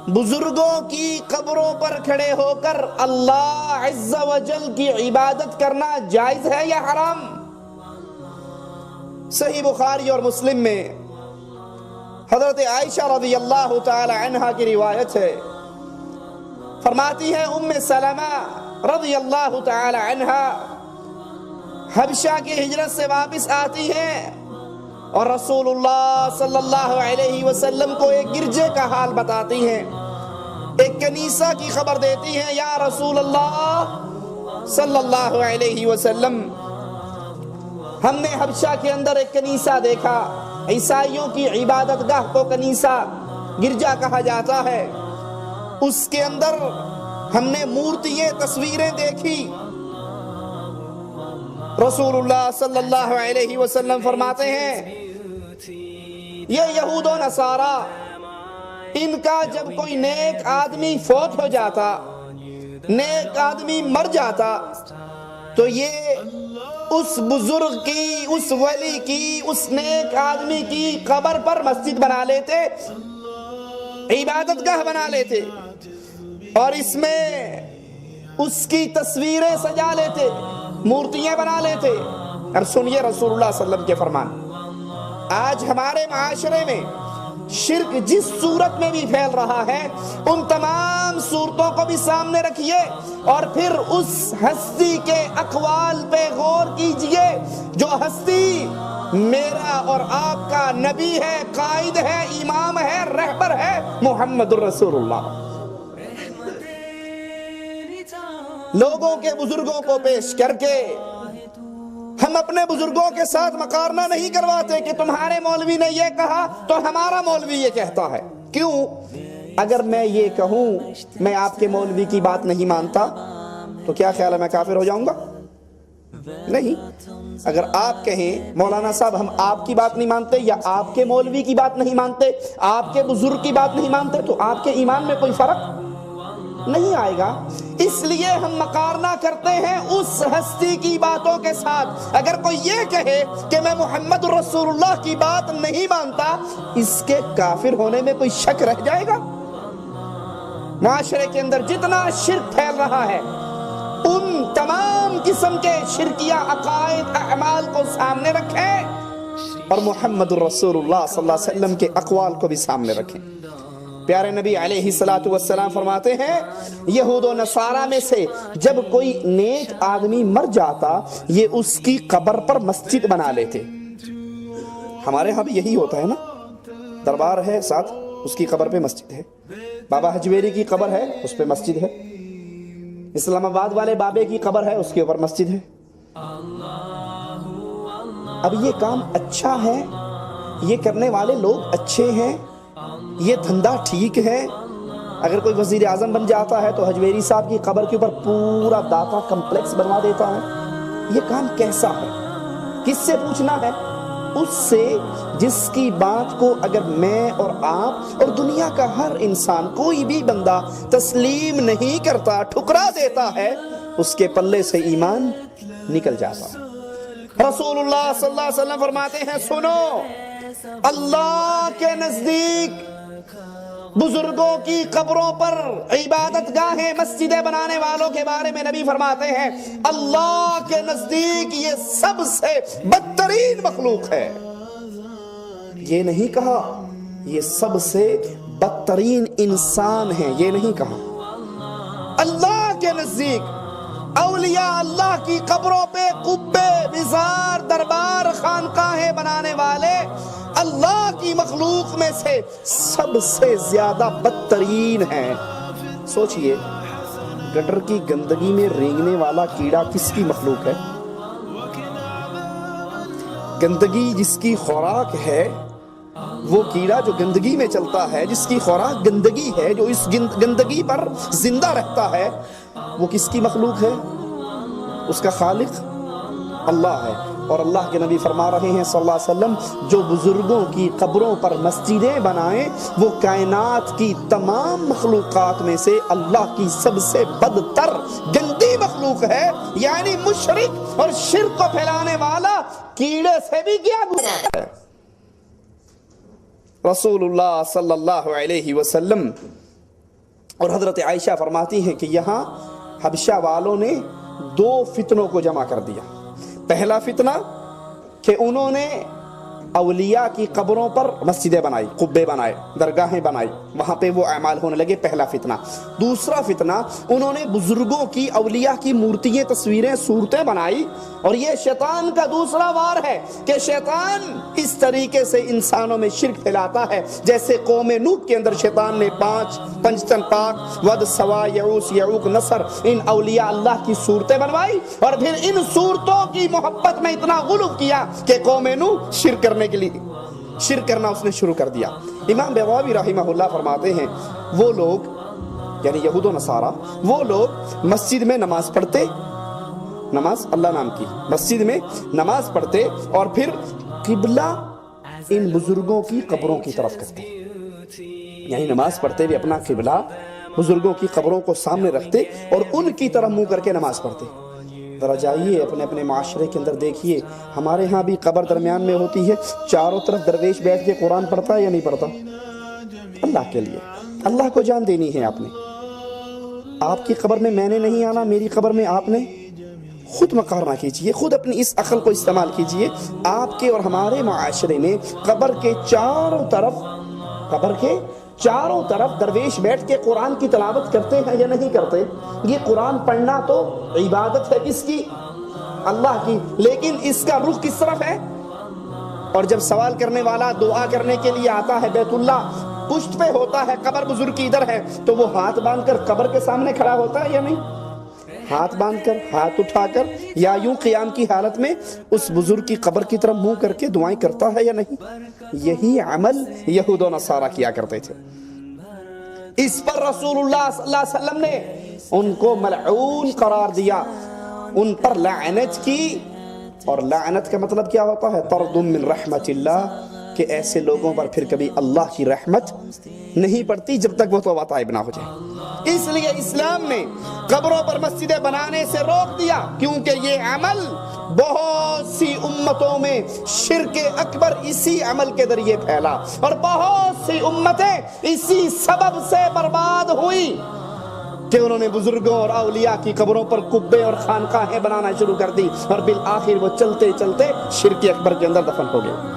بزرگوں کی قبروں پر کھڑے ہو کر اللہ عز و جل کی عبادت کرنا جائز ہے یا حرام؟ صحیح بخاری اور مسلم میں حضرت عائشہ رضی اللہ تعالی عنہا کی روایت ہے، فرماتی ہے ام سلمہ رضی اللہ تعالی عنہا حبشہ کی ہجرت سے واپس آتی ہیں اور رسول اللہ صلی اللہ علیہ وسلم کو ایک گرجے کا حال بتاتی ہیں، ایک کنیسہ کی خبر دیتی ہیں، یا رسول اللہ صلی اللہ علیہ وسلم، ہم نے حبشہ کے اندر ایک کنیسہ دیکھا، عیسائیوں کی عبادت گاہ کو کنیسہ گرجا کہا جاتا ہے، اس کے اندر ہم نے مورتیاں تصویریں دیکھی۔ رسول اللہ صلی اللہ علیہ وسلم فرماتے ہیں یہ یہود و نصارہ، ان کا جب کوئی نیک آدمی فوت ہو جاتا، نیک آدمی مر جاتا، تو یہ اس بزرگ کی، اس ولی کی، اس نیک آدمی کی قبر پر مسجد بنا لیتے، عبادت گاہ بنا لیتے اور اس میں اس کی تصویریں سجا لیتے، مورتیاں بنا لیتے۔ اب سنیے رسول اللہ صلی اللہ علیہ وسلم کے فرمان۔ آج ہمارے معاشرے میں شرک جس صورت میں بھی پھیل رہا ہے، ان تمام صورتوں کو بھی سامنے رکھیے اور پھر اس ہستی کے اقوال پہ غور کیجئے جو ہستی میرا اور آپ کا نبی ہے، قائد ہے، امام ہے، رہبر ہے، محمد الرسول اللہ۔ لوگوں کے بزرگوں کو پیش کر کے ہم اپنے بزرگوں کے ساتھ مقارنہ نہیں کرواتے کہ تمہارے مولوی نے یہ کہا تو ہمارا مولوی یہ کہتا ہے۔ کیوں؟ اگر میں یہ کہوں میں آپ کے مولوی کی بات نہیں مانتا تو کیا خیال ہے میں کافر ہو جاؤں گا؟ نہیں۔ اگر آپ کہیں مولانا صاحب ہم آپ کی بات نہیں مانتے یا آپ کے مولوی کی بات نہیں مانتے، آپ کے بزرگ کی بات نہیں مانتے، تو آپ کے ایمان میں کوئی فرق نہیں آئے گا۔ اس لیے ہم مقارنہ کرتے ہیں اس ہستی کی باتوں کے ساتھ۔ اگر کوئی یہ کہے کہ میں محمد رسول اللہ کی بات نہیں مانتا، اس کے کافر ہونے میں کوئی شک رہ جائے گا؟ معاشرے کے اندر جتنا شرک پھیل رہا ہے، ان تمام قسم کے شرکیہ عقائد اعمال کو سامنے رکھیں اور محمد رسول اللہ صلی اللہ علیہ وسلم کے اقوال کو بھی سامنے رکھیں۔ پیارے نبی علیہ السلام فرماتے ہیں یہود و نصارہ میں سے جب کوئی نیک آدمی مر جاتا یہ اس کی قبر پر مسجد بنا لیتے۔ ہمارے ہاں بھی یہی ہوتا ہے نا، دربار ہے ساتھ اس کی قبر پہ مسجد ہے، بابا حجویری کی قبر ہے اس پہ مسجد ہے، اسلام آباد والے بابے کی قبر ہے اس کے اوپر مسجد ہے۔ اب یہ کام اچھا ہے، یہ کرنے والے لوگ اچھے ہیں، یہ دھندا ٹھیک ہے۔ اگر کوئی وزیر اعظم بن جاتا ہے تو حجویری صاحب کی قبر کے اوپر پورا داتا کمپلیکس بنوا دیتا ہے، یہ کام کیسا ہے؟ کس سے پوچھنا ہے؟ اس سے جس کی بات کو اگر میں اور آپ اور دنیا کا ہر انسان، کوئی بھی بندہ تسلیم نہیں کرتا، ٹھکرا دیتا ہے، اس کے پلے سے ایمان نکل جاتا۔ رسول اللہ صلی اللہ علیہ وسلم فرماتے ہیں سنو، اللہ کے نزدیک بزرگوں کی قبروں پر عبادت گاہیں مسجدیں بنانے والوں کے بارے میں نبی فرماتے ہیں اللہ کے نزدیک یہ سب سے بدترین مخلوق ہے۔ یہ نہیں کہا یہ سب سے بدترین انسان ہے، یہ نہیں کہا۔ اللہ کے نزدیک اولیاء اللہ کی قبروں پہ قبے، مزار، دربار، خانقاہیں بنانے والے اللہ کی مخلوق میں سے سب سے زیادہ بدترین ہیں۔ سوچئے گٹر کی گندگی میں رینگنے والا کیڑا کس کی مخلوق ہے؟ گندگی جس کی خوراک ہے، وہ کیڑا جو گندگی میں چلتا ہے، جس کی خوراک گندگی ہے، جو اس گندگی پر زندہ رہتا ہے، وہ کس کی مخلوق ہے؟ اس کا خالق اللہ ہے۔ اور اللہ کے نبی فرما رہے ہیں صلی اللہ علیہ وسلم جو بزرگوں کی قبروں پر مسجدیں بنائیں وہ کائنات کی تمام مخلوقات میں سے اللہ کی سب سے بدتر گندی مخلوق ہے، یعنی مشرک اور شرک کو پھیلانے والا کیڑے سے بھی کیا گناہ ہے۔ رسول اللہ صلی اللہ علیہ وسلم اور حضرت عائشہ فرماتی ہیں کہ یہاں حبشہ والوں نے 2 فتنوں کو جمع کر دیا. پہلا فتنہ کہ انہوں نے اولیاء کی قبروں پر مسجدیں بنائی، قبے بنائے، درگاہیں بنائی، وہاں پہ وہ اعمال ہونے لگے، پہلا فتنہ. دوسرا فتنہ انہوں نے بزرگوں کی، اولیاء کی مورتیاں، تصویریں، صورتیں بنائی. اور یہ شیطان کا دوسرا وار ہے کہ شیطان اس طریقے سے انسانوں میں شرک پھیلاتا ہے جیسے قوم نوح کے اندر شیطان نے 5 پنجتن پاک، ود، سوا، یعوس، یعوق، نصر، ان اولیاء اللہ کی صورتیں بنوائی اور پھر ان صورتوں کی محبت میں اتنا غلو کیا کہ قوم نوح شرک کرنے کے لیے شرک کرنا اس نے شروع کر دیا. امام بغوی رحمہ اللہ فرماتے ہیں وہ لوگ یعنی یہود و نصارہ، وہ لوگ مسجد میں نماز پڑھتے، نماز اللہ نام کی، مسجد میں نماز پڑھتے اور پھر قبلہ ان بزرگوں کی قبروں کی طرف کرتے، یعنی نماز پڑھتے ہوئے اپنا قبلہ بزرگوں کی قبروں کو سامنے رکھتے اور ان کی طرف منہ کر کے نماز پڑھتے. ذرا جائیے اپنے اپنے معاشرے کے اندر دیکھیے، ہمارے ہاں بھی قبر درمیان میں ہوتی ہے، چاروں طرف درویش بیٹھ کے قرآن پڑھتا ہے یا نہیں پڑھتا؟ اللہ کے لیے، اللہ کو جان دینی ہے آپ نے. آپ کی قبر میں نے نہیں آنا، میری قبر میں آپ نے خود مقارنہ کیجئے، خود اپنی اس عقل کو استعمال کیجئے. آپ کے اور ہمارے معاشرے میں قبر کے چاروں طرف درویش بیٹھ کے قرآن کی تلاوت کرتے ہیں یا نہیں کرتے؟ یہ قرآن پڑھنا تو عبادت ہے کس کی؟ اللہ کی، لیکن اس کا رخ کس طرف ہے؟ اور جب سوال کرنے والا دعا کرنے کے لیے آتا ہے، بیت اللہ پشت پہ ہوتا ہے، قبر بزرگ کی ادھر ہے، تو وہ ہاتھ باندھ کر قبر کے سامنے کھڑا ہوتا ہے یا نہیں؟ ہاتھ باندھ کر، ہاتھ اٹھا کر، یا یوں قیام کی حالت میں اس بزرگ کی قبر کی طرف منہ کر کے دعائیں کرتا ہے یا نہیں؟ یہی عمل یہود و نصارہ کیا کرتے تھے. اس پر رسول اللہ صلی اللہ علیہ وسلم نے ان کو ملعون قرار دیا، ان پر لعنت کی. اور لعنت کا مطلب کیا ہوتا ہے؟ طرد من رحمت اللہ، کہ ایسے لوگوں پر پھر کبھی اللہ کی رحمت نہیں پڑتی جب تک وہ توبہ طائب نہ ہو جائے. اس لیے اسلام نے قبروں پر مسجدیں بنانے سے روک دیا، کیونکہ یہ عمل بہت سی امتوں میں شرک اکبر اسی عمل کے ذریعے پھیلا، اور بہت سی امتیں اسی سبب سے برباد ہوئی کہ انہوں نے بزرگوں اور اولیاء کی قبروں پر قبے اور خانقاہیں بنانا شروع کر دی، اور بالآخر وہ چلتے چلتے شرک اکبر کے اندر دفن ہو گئے.